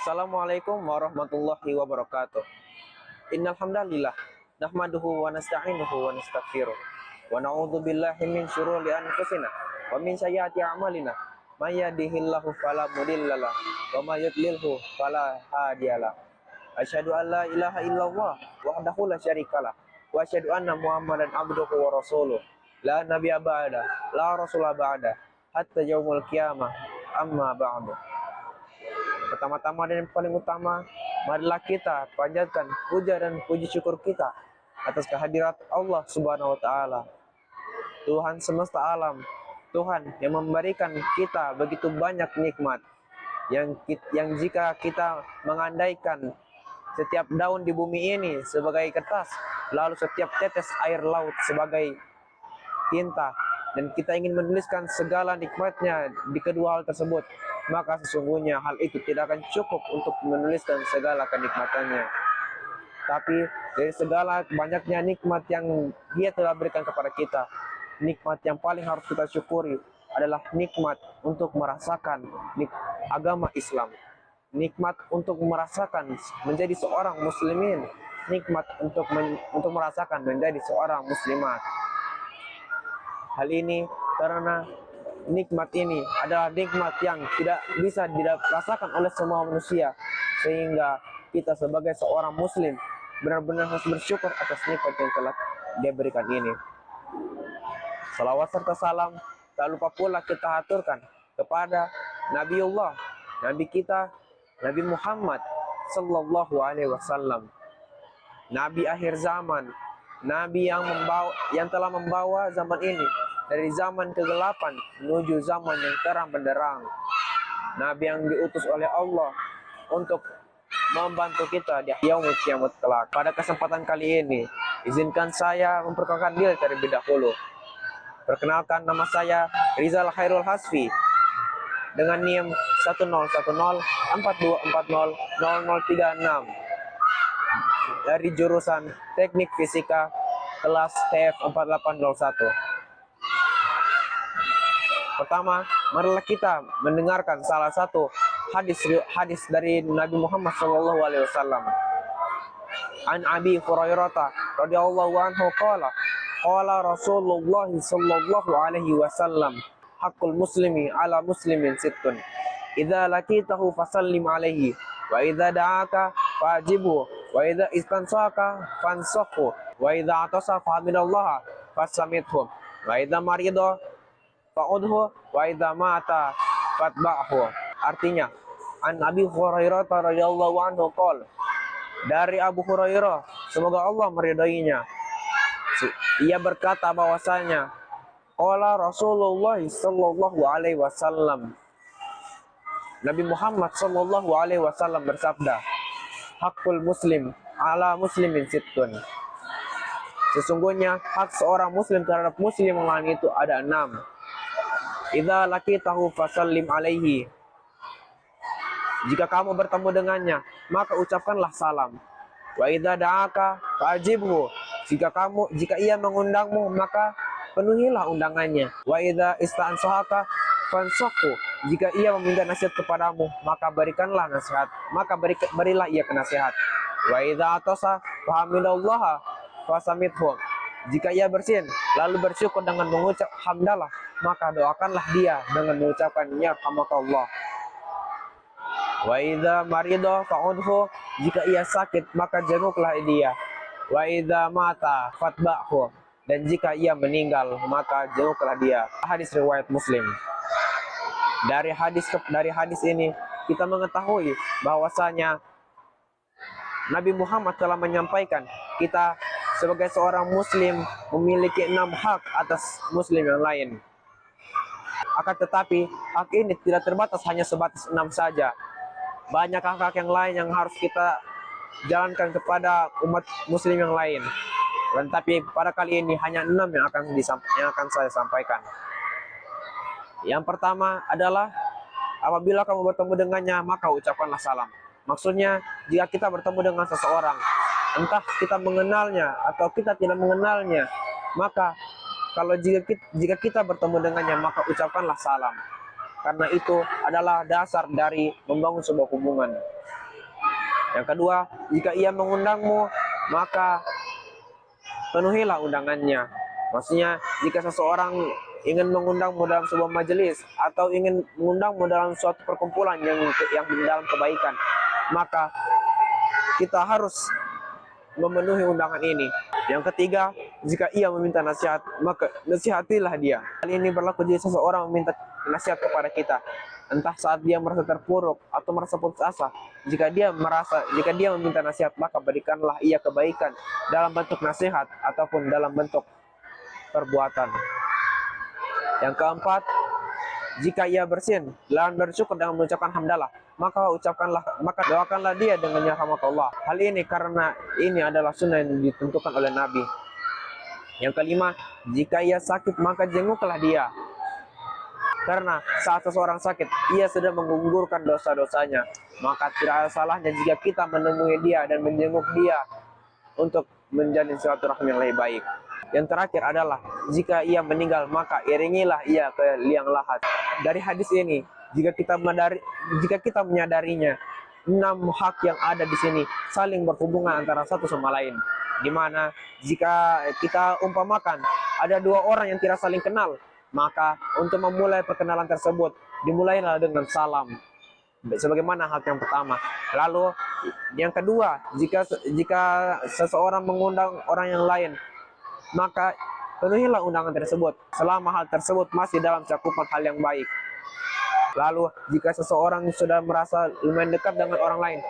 Assalamualaikum warahmatullahi wabarakatuh. Innal hamdalillah nahmaduhu wa nasta'inuhu wa nastaghfiruh wa na'udzu billahi min syururi anfusina wa min sayyiati a'malina. May yahdihillahu fala mudhillalah wa may yudlilhu fala hadiyalah. Asyhadu an la ilaha illallah wahdahu la syarikalah wa asyhadu anna Muhammadan abduhu wa rasuluh. La nabiyya ba'da, la rasulah ba'da, hatta yaumul qiyamah. Amma ba'du. Pertama-tama dan yang paling utama, marilah kita panjatkan puja dan puji syukur kita atas kehadirat Allah Subhanahu wa taala. Tuhan semesta alam, Tuhan yang memberikan kita begitu banyak nikmat yang jika kita mengandaikan setiap daun di bumi ini sebagai kertas, lalu setiap tetes air laut sebagai tinta, dan kita ingin menuliskan segala nikmatnya di kedua hal tersebut, maka sesungguhnya hal itu tidak akan cukup untuk menuliskan segala kenikmatannya. Tapi dari segala banyaknya nikmat yang Dia telah berikan kepada kita, nikmat yang paling harus kita syukuri adalah nikmat untuk merasakan agama Islam, nikmat untuk merasakan menjadi seorang muslimin, nikmat untuk merasakan menjadi seorang muslimat. Hal ini karena nikmat ini adalah nikmat yang tidak bisa dirasakan oleh semua manusia, sehingga kita sebagai seorang muslim benar-benar harus bersyukur atas nikmat yang telah Dia berikan ini. Salawat serta salam tak lupa pula kita aturkan kepada Nabi kita, Nabi Muhammad sallallahu alaihi wasallam, Nabi akhir zaman, Nabi yang telah membawa zaman ini dari zaman kegelapan menuju zaman yang terang benderang. Nabi yang diutus oleh Allah untuk membantu kita di yaumul kiamat kelak. Pada kesempatan kali ini, izinkan saya memperkenalkan diri terlebih dahulu. Perkenalkan, nama saya Rizal Khairul Hasfi dengan NIM 101042400036 dari jurusan Teknik Fisika kelas TF 4801. Pertama, marilah kita mendengarkan salah satu hadis dari Nabi Muhammad SAW. An Abi Hurairah radhiyallahu anhu qala Rasulullah sallallahu alaihi wasallam, haqqul muslimi ala muslimin sittun, idza laqitahu fasallim alaihi, wa idza da'aka fajibhu, wa idza istansaka fansakhu, wa idza atasa fahminallaha fasamithu, wa idza marida fa'udhu, wa idza mata fatba'hu. Artinya, an Abi Hurairah radhiyallahu anhu qol, dari Abu Hurairah, semoga Allah meridainya, ia berkata bahwasanya qala Rasulullah sallallahu alaihi wasallam, Nabi Muhammad sallallahu alaihi wasallam bersabda, hakul muslim ala muslimin sittun, sesungguhnya hak seorang muslim terhadap muslim yang lain itu ada 6. Idza laqitahu fasallim alaihi, jika kamu bertemu dengannya, maka ucapkanlah salam. Wa idza da'aka fa'ajibhu, jika ia mengundangmu, maka penuhilah undangannya. Wa idza ista'ansahaka fansakhu, jika ia meminta nasihat kepadamu, maka berikanlah nasihat, berilah ia nasihat. Wa idza atasa fahamidallaha fasamithu, jika ia bersin lalu bersyukur dengan mengucap hamdalah, maka doakanlah dia dengan mengucapkan yarhamakallah. Wa idza marida fa'udhu, jika ia sakit maka jenguklah dia. Wa idza mata fatba'hu, dan jika ia meninggal maka jenguklah dia. Hadis riwayat Muslim. Dari hadis ini kita mengetahui bahwasanya Nabi Muhammad telah menyampaikan kita sebagai seorang muslim memiliki 6 hak atas muslim yang lain. Akan tetapi hak ini tidak terbatas hanya sebatas 6 saja. Banyak hak-hak yang lain yang harus kita jalankan kepada umat muslim yang lain. Dan tapi pada kali ini hanya 6 yang akan saya sampaikan. Yang pertama adalah apabila kamu bertemu dengannya, maka ucapkanlah salam. Maksudnya, jika kita bertemu dengan seseorang, entah kita mengenalnya atau kita tidak mengenalnya, maka jika kita bertemu dengannya, maka ucapkanlah salam. Karena itu adalah dasar dari membangun sebuah hubungan. Yang kedua, jika ia mengundangmu, maka penuhilah undangannya. Maksudnya, jika seseorang ingin mengundangmu dalam sebuah majelis atau ingin mengundangmu dalam suatu perkumpulan yang dalam kebaikan, maka kita harus memenuhi undangan ini. Yang ketiga, jika ia meminta nasihat, maka nasihatilah dia. Hal ini berlaku jika seseorang meminta nasihat kepada kita, entah saat dia merasa terpuruk atau merasa putus asa. Jika dia meminta nasihat, maka berikanlah ia kebaikan dalam bentuk nasihat ataupun dalam bentuk perbuatan. Yang keempat, jika ia bersin dan bersyukur dengan mengucapkan hamdalah, maka doakanlah dia dengan ya rahmatullah. Hal ini karena ini adalah sunnah yang ditentukan oleh Nabi. Yang kelima, jika ia sakit, maka jenguklah dia. Karena saat seseorang sakit, ia sudah menggugurkan dosa-dosanya. Maka tidak ada salahnya jika kita menemui dia dan menjenguk dia untuk menjalin silaturahmi yang lebih baik. Yang terakhir adalah, jika ia meninggal, maka iringilah ia ke liang lahat. Dari hadis ini, jika kita menyadarinya, 6 hak yang ada di sini saling berhubungan antara satu sama lain. Di mana jika kita umpamakan ada 2 orang yang tidak saling kenal, maka untuk memulai perkenalan tersebut dimulailah dengan salam, sebagaimana hal yang pertama. Lalu yang kedua, jika seseorang mengundang orang yang lain, maka penuhilah undangan tersebut selama hal tersebut masih dalam cakupan hal yang baik. Lalu jika seseorang sudah merasa lumayan dekat dengan orang lain,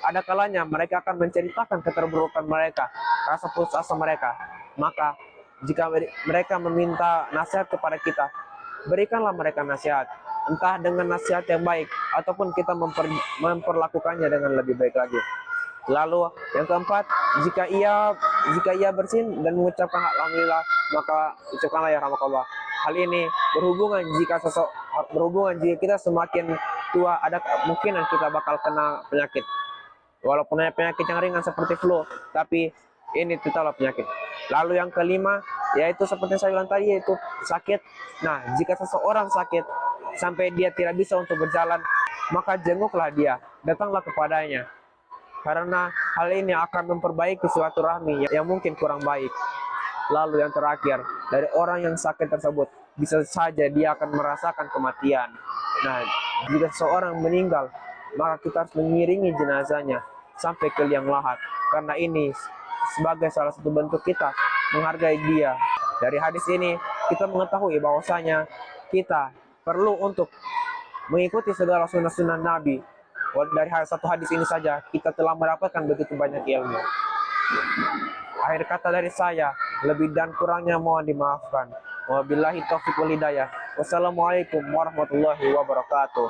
ada kalanya mereka akan menceritakan keterburukan mereka, rasa putus asa mereka. Maka jika mereka meminta nasihat kepada kita, berikanlah mereka nasihat, entah dengan nasihat yang baik ataupun kita memperlakukannya dengan lebih baik lagi. Lalu yang keempat, jika ia bersin dan mengucapkan alhamdulillah, maka ucapkanlah ya rahmatullah. Hal ini berhubungan jika kita semakin tua, ada kemungkinan kita bakal kena penyakit. Walaupun hanya penyakit yang ringan seperti flu, tapi ini tetaplah penyakit. Lalu yang kelima, yaitu seperti saya bilang tadi, yaitu sakit. Nah, jika seseorang sakit sampai dia tidak bisa untuk berjalan, maka jenguklah dia, datanglah kepadanya. Karena hal ini akan memperbaiki silaturahmi yang mungkin kurang baik. Lalu yang terakhir, dari orang yang sakit tersebut, bisa saja dia akan merasakan kematian. Nah, jika seseorang meninggal, maka kita harus mengiringi jenazahnya sampai ke liang lahat. Karena ini sebagai salah satu bentuk kita menghargai dia. Dari hadis ini, kita mengetahui bahwasanya kita perlu untuk mengikuti segala sunnah-sunnah Nabi. Dari satu hadis ini saja, kita telah mendapatkan begitu banyak ilmu. Akhir kata dari saya, lebih dan kurangnya mohon dimaafkan. Wabillahi taufiq wal hidayah. Wassalamualaikum warahmatullahi wabarakatuh.